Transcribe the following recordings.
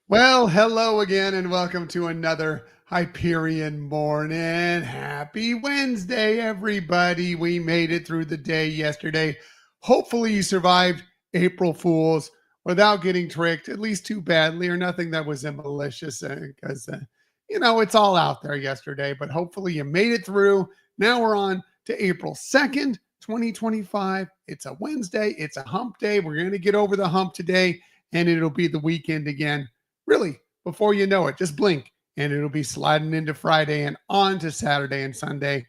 Well, hello again, and welcome to another Hyperion morning. Happy Wednesday, everybody. We made it through the day yesterday. Hopefully, you survived April Fools without getting tricked, at least too badly, or nothing that was malicious, because, it's all out there yesterday. But hopefully, you made it through. Now we're on to April 2nd, 2025. It's a Wednesday, it's a hump day. We're going to get over the hump today, and it'll be the weekend again. Really, before you know it, just blink and it'll be sliding into Friday and on to Saturday and Sunday.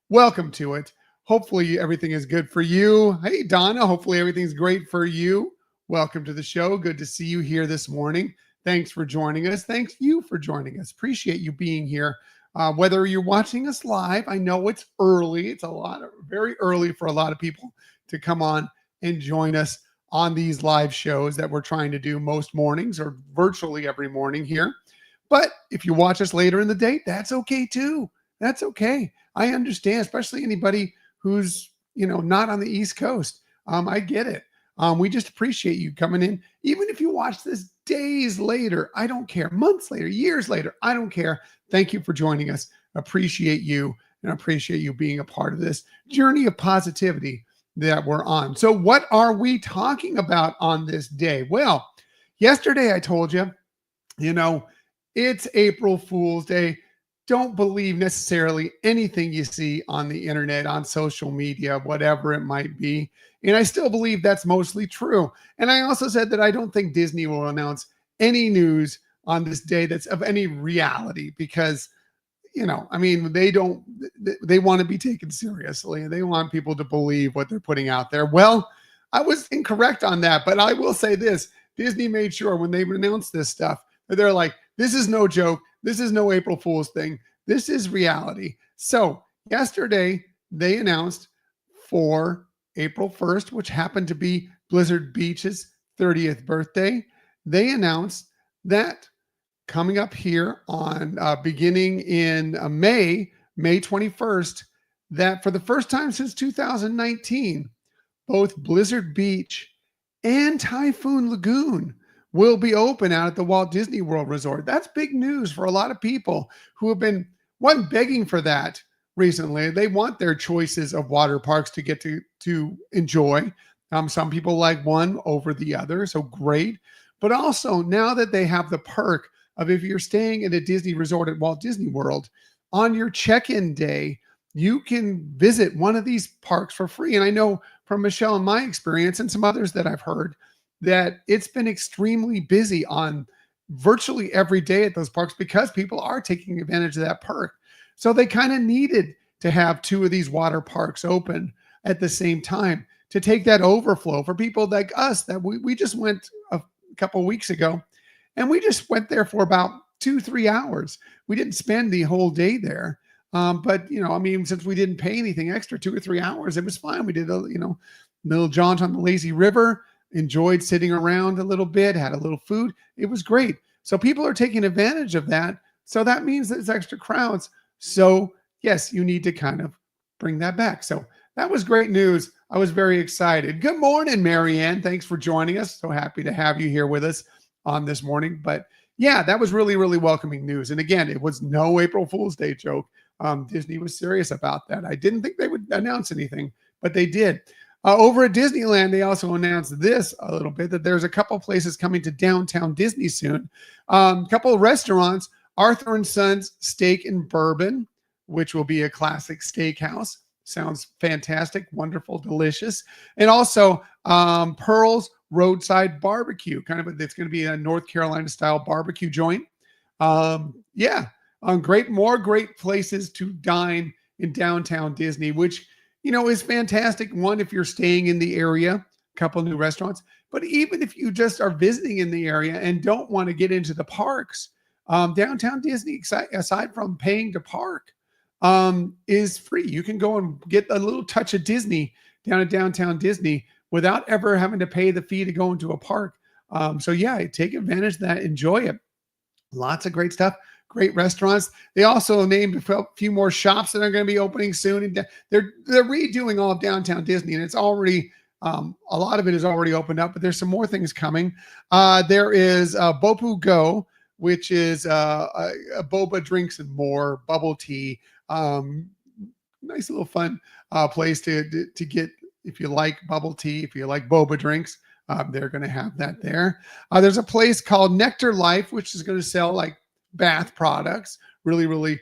Welcome to it. Hopefully, everything is good for you. Hey, Donna, hopefully, everything's great for you. Welcome to the show. Good to see you here this morning. Thanks for joining us. Thanks you for joining us. Appreciate you being here. Whether you're watching us live, I know it's early. It's very early for a lot of people to come on and join us on these live shows that we're trying to do most mornings or virtually every morning here. But if you watch us later in the day, that's okay too. That's okay. I understand, especially anybody who's, not on the East Coast. I get it. We just appreciate you coming in. Even if you watch this days later, I don't care. Months later, years later, I don't care. Thank you for joining us. Appreciate you and appreciate you being a part of this journey of positivity that we're on. So what are we talking about on this day? Well, yesterday I told you, it's April Fool's Day. Don't believe necessarily anything you see on the internet, on social media, whatever it might be. And I still believe that's mostly true. And I also said that I don't think Disney will announce any news on this day that's of any reality because they want to be taken seriously. They want people to believe what they're putting out there. Well, I was incorrect on that, but I will say this. Disney made sure when they announced this stuff that they're like, this is no joke. This is no April Fool's thing. This is reality. So yesterday they announced for April 1st, which happened to be Blizzard Beach's 30th birthday, they announced that coming up here on beginning in May 21st, that for the first time since 2019, both Blizzard Beach and Typhoon Lagoon will be open out at the Walt Disney World Resort. That's big news for a lot of people who have been begging for that recently. They want their choices of water parks to get to enjoy. Some people like one over the other, so great. But also now that they have the perk of if you're staying at a Disney resort at Walt Disney World, on your check-in day, you can visit one of these parks for free. And I know from Michelle and my experience and some others that I've heard that it's been extremely busy on virtually every day at those parks because people are taking advantage of that perk. So they kind of needed to have two of these water parks open at the same time to take that overflow for people like us that we just went a couple of weeks ago. And we just went there for about 2-3 hours. We didn't spend the whole day there. But, since we didn't pay anything extra, 2 or 3 hours, it was fine. We did a, little jaunt on the lazy river, enjoyed sitting around a little bit, had a little food. It was great. So people are taking advantage of that. So that means there's extra crowds. So yes, you need to kind of bring that back. So that was great news. I was very excited. Good morning, Marianne. Thanks for joining us. So happy to have you here with us on this morning. But yeah, that was really, really welcoming news. And again, it was no April Fool's Day joke. Disney was serious about that. I didn't think they would announce anything, but they did. Over at Disneyland, they also announced this a little bit, that there's a couple places coming to downtown Disney soon. A couple of restaurants, Arthur and Sons Steak and Bourbon, which will be a classic steakhouse. Sounds fantastic, wonderful, delicious. And also Pearl's Roadside Barbecue, it's going to be a North Carolina style barbecue joint. Great places to dine in downtown Disney, which, is fantastic. One, if you're staying in the area, a couple new restaurants, but even if you just are visiting in the area and don't want to get into the parks, downtown Disney, aside from paying to park, is free. You can go and get a little touch of Disney down at downtown Disney without ever having to pay the fee to go into a park. So yeah, take advantage of that. Enjoy it. Lots of great stuff. Great restaurants. They also named a few more shops that are going to be opening soon. And they're redoing all of downtown Disney, and it's already A lot of it is already opened up, but there's some more things coming. There is Bopu Go, which is a boba drinks and more bubble tea. Nice little fun place to get if you like bubble tea, if you like boba drinks. They're going to have that there. There's a place called Nectar Life, which is going to sell like bath products, really, really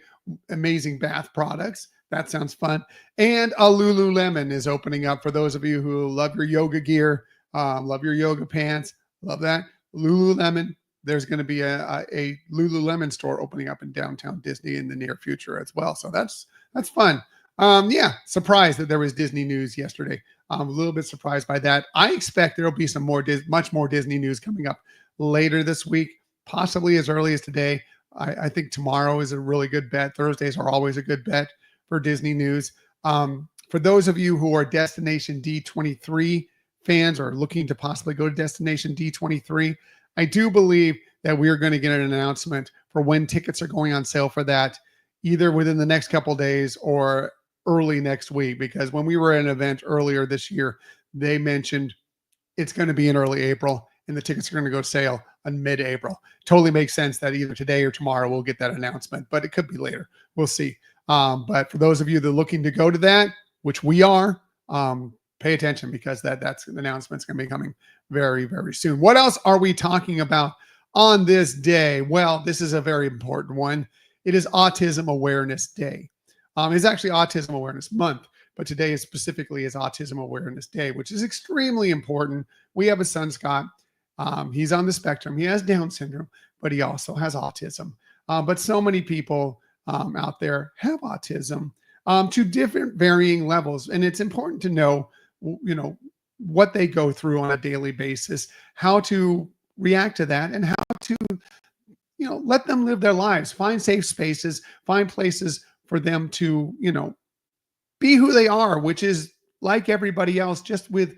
amazing bath products. That sounds fun. And a Lululemon is opening up for those of you who love your yoga gear, love your yoga pants, love that. Lululemon. There's going to be a Lululemon store opening up in downtown Disney in the near future as well. So that's fun. Yeah, surprised that there was Disney news yesterday. I'm a little bit surprised by that. I expect there'll be some more, much more Disney news coming up later this week, possibly as early as today. I think tomorrow is a really good bet. Thursdays are always a good bet for Disney news. For those of you who are Destination D23 fans or looking to possibly go to Destination D23, I do believe that we're going to get an announcement for when tickets are going on sale for that, either within the next couple days or early next week. Because when we were at an event earlier this year, they mentioned it's going to be in early April and the tickets are going to go sale on mid-April. Totally makes sense that either today or tomorrow we'll get that announcement, but it could be later. We'll see. But for those of you that are looking to go to that, which we are, pay attention because that's an announcement's going to be coming very, very soon. What else are we talking about on this day? Well, this is a very important one. It is Autism Awareness Day. It's actually Autism Awareness Month, but today is specifically is Autism Awareness Day, which is extremely important. We have a son, Scott. He's on the spectrum. He has Down syndrome, but he also has autism. But so many people out there have autism to different varying levels. And it's important to know, what they go through on a daily basis, how to react to that, and how to, let them live their lives, find safe spaces, find places for them to, be who they are, which is like everybody else, just with,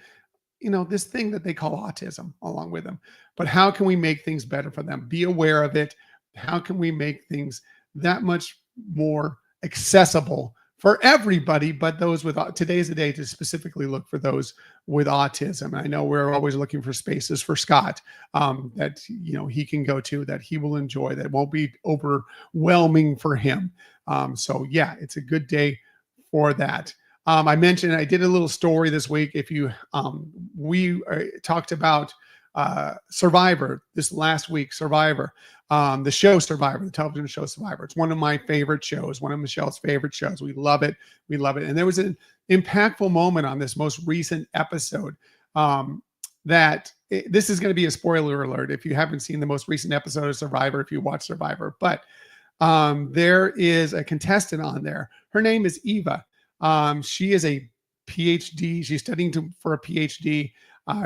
this thing that they call autism along with them. But how can we make things better for them? Be aware of it. How can we make things that much more accessible for everybody, but those with today's the day to specifically look for those with autism. I know we're always looking for spaces for Scott that he can go to, that he will enjoy, that won't be overwhelming for him. So yeah, it's a good day for that. I mentioned I did a little story this week. If you we talked about Survivor this last week, Survivor, the show Survivor, the television show Survivor. It's one of my favorite shows, one of Michelle's favorite shows. We love it. We love it. And there was an impactful moment on this most recent episode this is going to be a spoiler alert if you haven't seen the most recent episode of Survivor, if you watch Survivor. But there is a contestant on there. Her name is Eva. She is a PhD. She's studying for a PhD.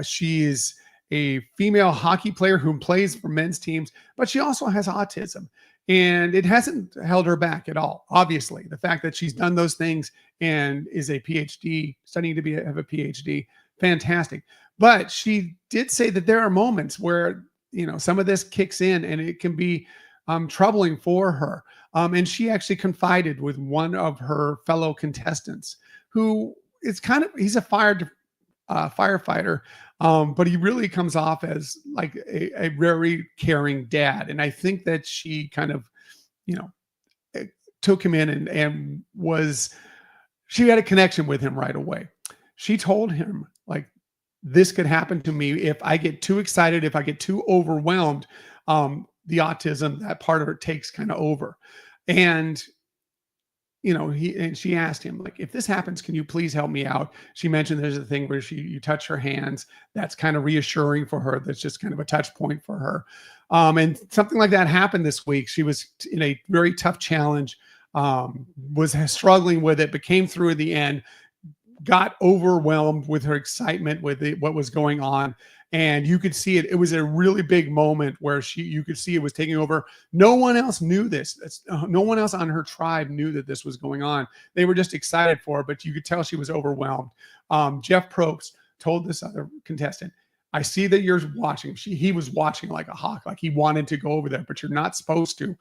She is a female hockey player who plays for men's teams, but she also has autism, and it hasn't held her back at all. Obviously, the fact that she's done those things and is a PhD, studying to have a PhD, fantastic. But she did say that there are moments where, some of this kicks in and it can be troubling for her. And she actually confided with one of her fellow contestants who is he's a firefighter, but he really comes off as like a very caring dad. And I think that she kind of, took him in and she had a connection with him right away. She told him, like, this could happen to me if I get too excited, if I get too overwhelmed. The autism, that part of it takes kind of over. And she asked him, like, if this happens, can you please help me out? She mentioned there's a thing where you touch her hands. That's kind of reassuring for her. That's just kind of a touch point for her. And something like that happened this week. She was in a very tough challenge, was struggling with it, but came through at the end, got overwhelmed with her excitement with what was going on. And you could see it. It was a really big moment where you could see it was taking over. No one else knew this. No one else on her tribe knew that this was going on. They were just excited for her, but you could tell she was overwhelmed. Jeff Probst told this other contestant, I see that you're watching. He was watching like a hawk, like he wanted to go over there, but you're not supposed to.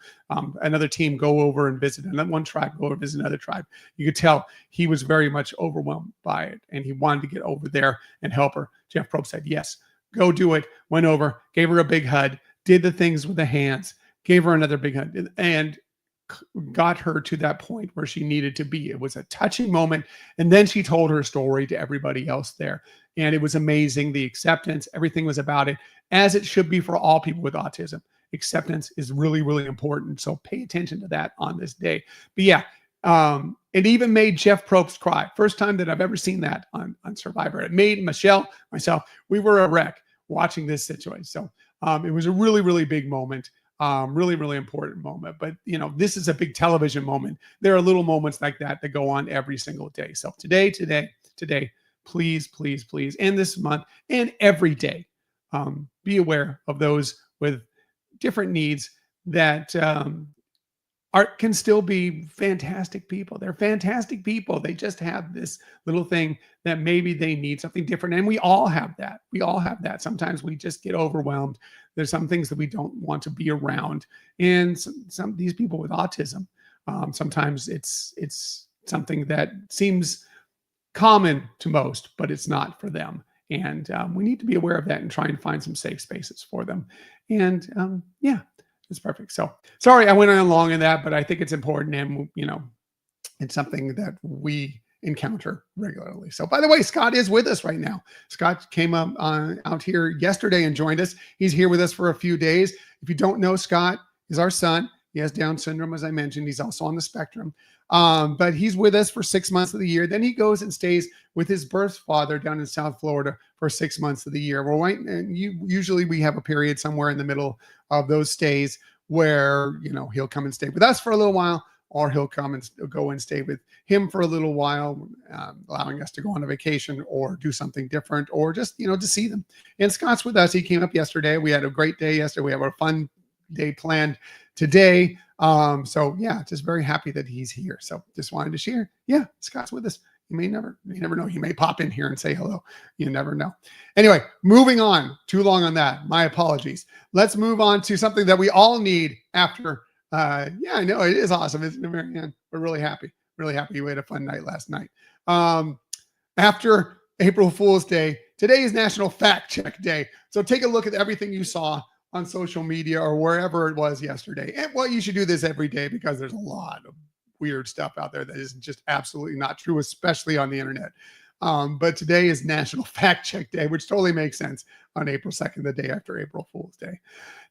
Another team go over and visit another one tribe, go over and visit another tribe. You could tell he was very much overwhelmed by it, and he wanted to get over there and help her. Jeff Probst said, "Yes, go do it." Went over, gave her a big hug, did the things with the hands, gave her another big hug, and got her to that point where she needed to be. It was a touching moment. And then she told her story to everybody else there. And it was amazing. The acceptance, everything was about it, as it should be for all people with autism. Acceptance is really, really important. So pay attention to that on this day. But yeah, it even made Jeff Probst cry. First time that I've ever seen that on Survivor. It made Michelle, myself, we were a wreck watching this situation. So it was a really, really big moment. Really, really important moment. But, this is a big television moment. There are little moments like that that go on every single day. So today, please, please, please, and this month and every day, be aware of those with different needs that can still be fantastic people. They're fantastic people. They just have this little thing that maybe they need something different. And we all have that. We all have that. Sometimes we just get overwhelmed. There's some things that we don't want to be around. And some these people with autism, sometimes it's something that seems common to most, but it's not for them. And we need to be aware of that and try and find some safe spaces for them. And yeah, it's perfect. So sorry, I went on long in that, but I think it's important. And, it's something that we encounter regularly. So by the way, Scott is with us right now. Scott came up out here yesterday and joined us. He's here with us for a few days. If you don't know, Scott is our son. He has Down syndrome, as I mentioned. He's also on the spectrum. But he's with us for 6 months of the year. Then he goes and stays with his birth father down in South Florida for 6 months of the year. Well, right, and usually we have a period somewhere in the middle of those stays where, he'll come and stay with us for a little while, or he'll come and go and stay with him for a little while, allowing us to go on a vacation or do something different, or just, to see them. And Scott's with us. He came up yesterday. We had a great day yesterday. We have a fun day planned today. So yeah, just very happy that he's here. So just wanted to share. Yeah, Scott's with us. You may never know. He may pop in here and say hello. You never know. Anyway, moving on. Too long on that. My apologies. Let's move on to something that we all need after. Yeah, I know it is awesome, isn't it, Marianne? We're really happy. Really happy. We had a fun night last night. After April Fool's Day, today is National Fact Check Day. So take a look at everything you saw on social media or wherever it was yesterday. And well, you should do this every day because there's a lot of weird stuff out there that is just absolutely not true, especially on the internet. But today is National Fact Check Day, which totally makes sense on April 2nd, the day after April Fool's Day.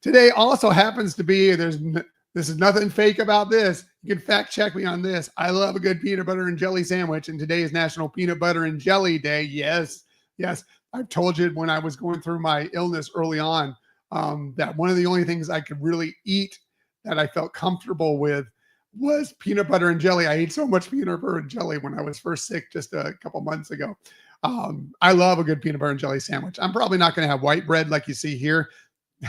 Today also happens to be, this is nothing fake about this. You can fact check me on this. I love a good peanut butter and jelly sandwich, and today is National Peanut Butter and Jelly Day. Yes. I've told you when I was going through my illness early on, that one of the only things I could really eat that I felt comfortable with was peanut butter and jelly. I ate so much peanut butter and jelly when I was first sick just a couple months ago. I love a good peanut butter and jelly sandwich. I'm probably not going to have white bread like you see here.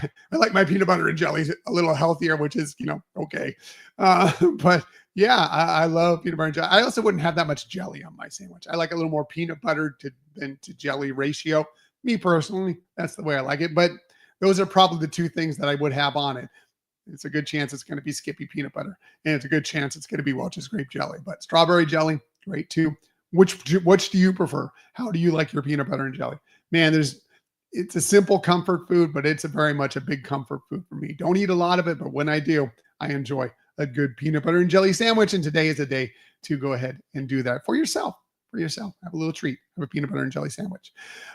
I like my peanut butter and jelly a little healthier, which is, okay. But yeah, I love peanut butter and jelly. I also wouldn't have that much jelly on my sandwich. I like a little more peanut butter to jelly ratio. Me personally, that's the way I like it. But those are probably the two things that I would have on it. It's a good chance it's going to be Skippy peanut butter, and it's a good chance it's going to be Welch's grape jelly. But strawberry jelly, great too. Which do you prefer? How do you like your peanut butter and jelly? Man, it's a simple comfort food, but it's very much a big comfort food for me. Don't eat a lot of it, but when I do, I enjoy a good peanut butter and jelly sandwich. And today is a day to go ahead and do that for yourself. Have a little treat. Have a peanut butter and jelly sandwich.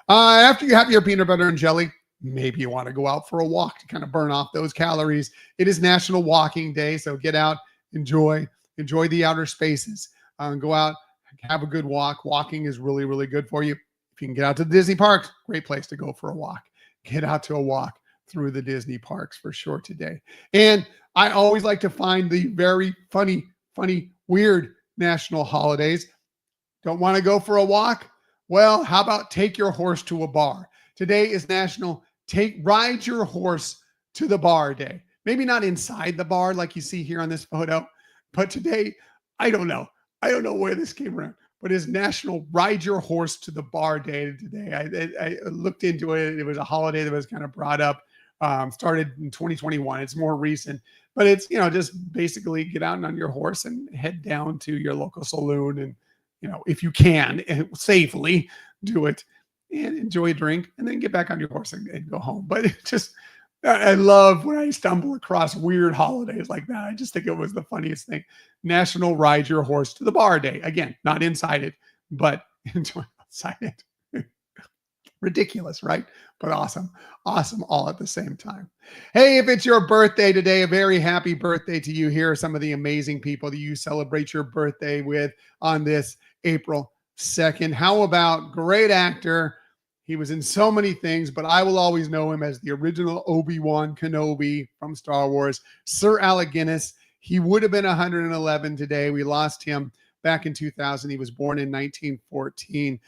After you have your peanut butter and jelly, maybe you want to go out for a walk to kind of burn off those calories. It is National Walking Day, so get out, enjoy the outer spaces. Go out, have a good walk. Walking is really, really good for you. If you can get out to the Disney parks, great place to go for a walk. Get out to a walk through the Disney parks for sure today. And I always like to find the very funny, weird national holidays. Don't want to go for a walk? Well, how about take your horse to a bar? Today is National Ride Your Horse to the Bar Day. Maybe not inside the bar like you see here on this photo, but today, I don't know where this came around, but it's National Ride Your Horse to the Bar Day today. I looked into it. It was a holiday that was kind of brought up, started in 2021. It's more recent, but it's, just basically get out on your horse and head down to your local saloon and, if you can, safely do it and enjoy a drink and then get back on your horse and go home. But it just, I love when I stumble across weird holidays like that. I just think it was the funniest thing. National Ride Your Horse to the Bar Day. Again, not inside it, but enjoy outside it. Ridiculous, right? But awesome. Awesome all at the same time. Hey, if it's your birthday today, a very happy birthday to you. Here are some of the amazing people that you celebrate your birthday with on this April 2nd. How about great actor? He was in so many things, but I will always know him as the original Obi-Wan Kenobi from Star Wars, Sir Alec Guinness. He would have been 111 today. We lost him back in 2000. He was born in 1914.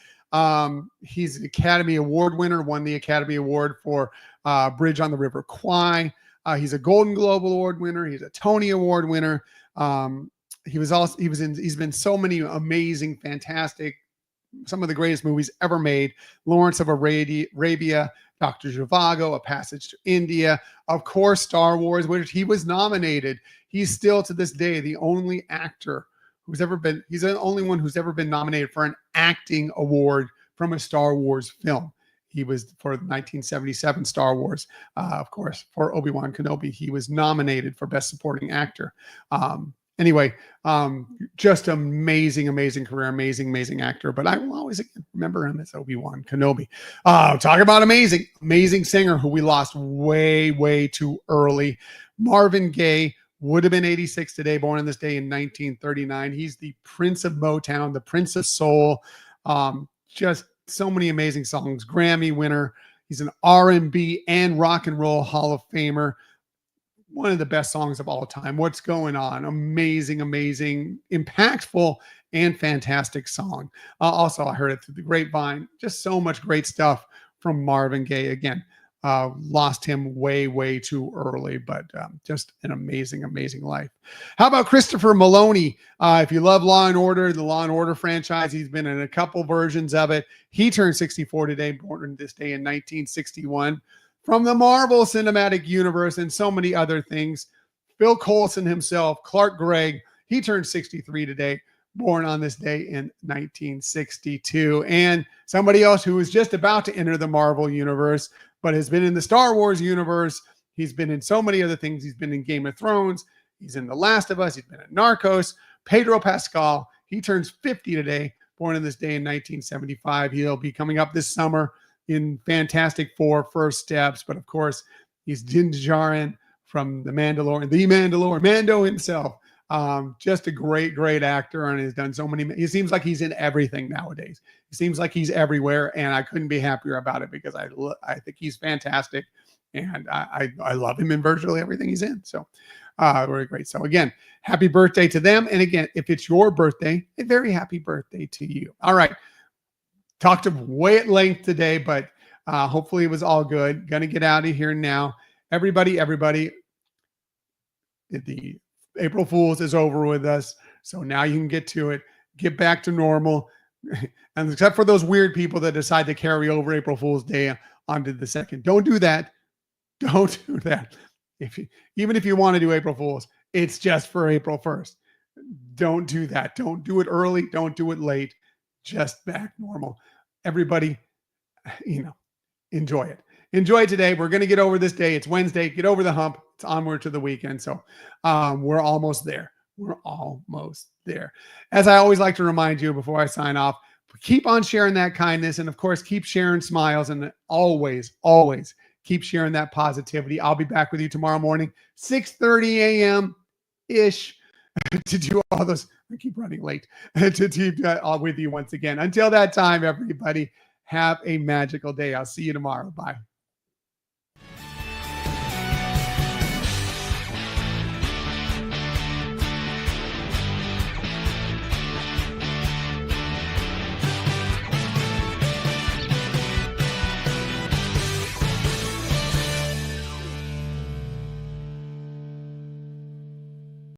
He's an Academy Award winner, won the Academy Award for Bridge on the River Kwai. He's a Golden Globe Award winner. He's a Tony Award winner. He's been so many amazing, fantastic, some of the greatest movies ever made. Lawrence of Arabia, Dr. Zhivago, A Passage to India, of course, Star Wars, which he was nominated. He's still to this day the only actor he's the only one who's ever been nominated for an acting award from a Star Wars film. He was for the 1977 Star Wars, of course, for Obi-Wan Kenobi. He was nominated for Best Supporting Actor. Anyway, just amazing, amazing career, amazing actor. But I will always remember him as Obi-Wan Kenobi. Talk about amazing singer who we lost way too early. Marvin Gaye would have been 86 today, born on this day in 1939. He's the Prince of Motown, the Prince of Soul. Just so many amazing songs. Grammy winner. He's an R&B and rock and roll Hall of Famer. One of the best songs of all time. What's Going On? Amazing, impactful, and fantastic song. Also, I heard it through the grapevine. Just so much great stuff from Marvin Gaye. Again, lost him way too early, but just an amazing life. How about Christopher Maloney? If you love Law & Order, the Law & Order franchise, he's been in a couple versions of it. He turned 64 today, born this day in 1961. From the Marvel Cinematic Universe and so many other things. Phil Coulson himself, Clark Gregg, he turned 63 today, born on this day in 1962. And somebody else who was just about to enter the Marvel universe, but has been in the Star Wars universe. He's been in so many other things. He's been in Game of Thrones. He's in The Last of Us. He's been in Narcos. Pedro Pascal, he turns 50 today, born on this day in 1975. He'll be coming up this summer in Fantastic Four, First Steps. But of course, he's Din Djarin from The Mandalorian, Mando himself. Just a great actor, and has done so many. He seems like he's in everything nowadays. He seems like he's everywhere, and I couldn't be happier about it because I think he's fantastic, and I love him in virtually everything he's in. So very great. So again, happy birthday to them. And again, if it's your birthday, a very happy birthday to you. All right. Talked way at length today, but hopefully it was all good. Gonna get out of here now. Everybody, the April Fool's is over with us. So now you can get to it, get back to normal. And except for those weird people that decide to carry over April Fool's Day onto the 2nd. Don't do that. Don't do that. Even if you want to do April Fool's, it's just for April 1st. Don't do that. Don't do it early. Don't do it late. Just back normal. Everybody, enjoy it. Enjoy it today. We're going to get over this day. It's Wednesday. Get over the hump. It's onward to the weekend. So we're almost there. We're almost there. As I always like to remind you before I sign off, keep on sharing that kindness. And of course, keep sharing smiles. And always keep sharing that positivity. I'll be back with you tomorrow morning, 6:30 a.m.-ish. to do all those. I keep running late to do all with you once again. Until that time, everybody, have a magical day. I'll see you tomorrow. Bye.